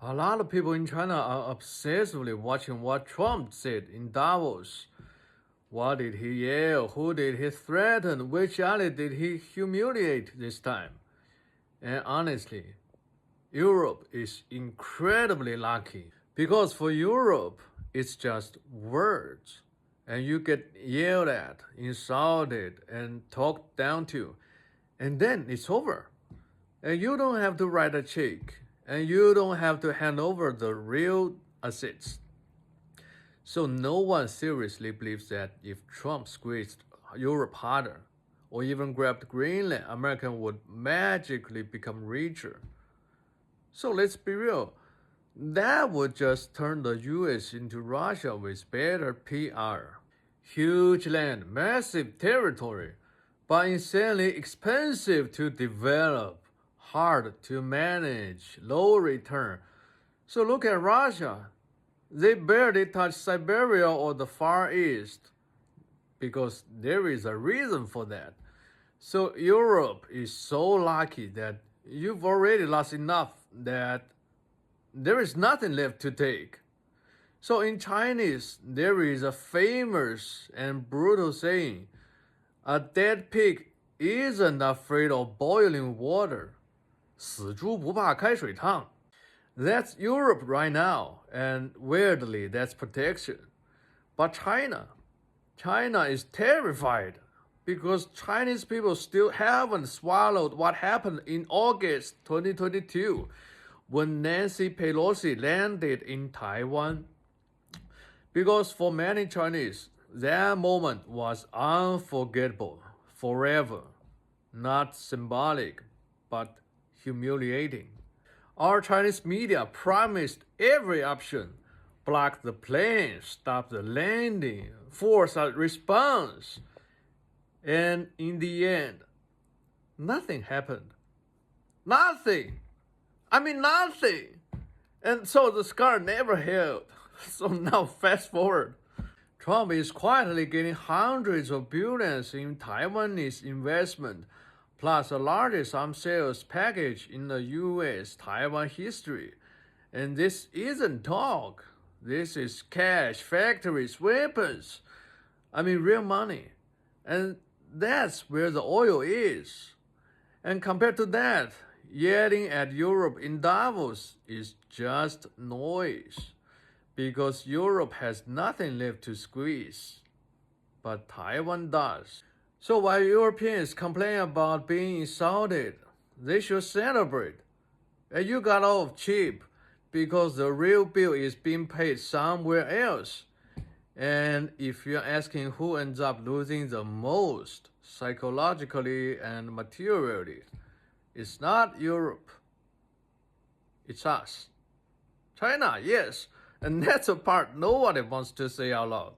A lot of people in China are obsessively watching what Trump said in Davos. What did he yell? Who did he threaten? Which ally did he humiliate this time? And honestly, Europe is incredibly lucky because for Europe, it's just words. And you get yelled at, insulted, and talked down to. And then it's over. And you don't have to write a check. And you don't have to hand over the real assets. So no one seriously believes that if Trump squeezed Europe harder, or even grabbed Greenland, America would magically become richer. So let's be real. That would just turn the US into Russia with better PR. Huge land, massive territory, but insanely expensive to develop, hard to manage, low return. So look at Russia. They barely touch Siberia or the Far East because there is a reason for that. So Europe is so lucky that you've already lost enough that there is nothing left to take. So in Chinese, there is a famous and brutal saying, a dead pig isn't afraid of boiling water. 死猪不怕开水烫. That's Europe right now, and weirdly, that's protection. But China is terrified because Chinese people still haven't swallowed what happened in August 2022 when Nancy Pelosi landed in Taiwan. Because for many Chinese, that moment was unforgettable, forever. Not symbolic, but humiliating. Our Chinese media promised every option, blocked the plane, stopped the landing, forced a response. And in the end, nothing happened. Nothing. I mean, nothing. And so the scar never healed. So now fast forward. Trump is quietly getting hundreds of billions in Taiwanese investment, plus the largest arms sales package in the US-Taiwan history. And this isn't talk. This is cash, factories, weapons. I mean, real money. And that's where the oil is. And compared to that, yelling at Europe in Davos is just noise. Because Europe has nothing left to squeeze. But Taiwan does. So while Europeans complain about being insulted, they should celebrate. And you got off cheap because the real bill is being paid somewhere else. And if you're asking who ends up losing the most psychologically and materially, it's not Europe. It's us. China, yes. And that's a part nobody wants to say out loud.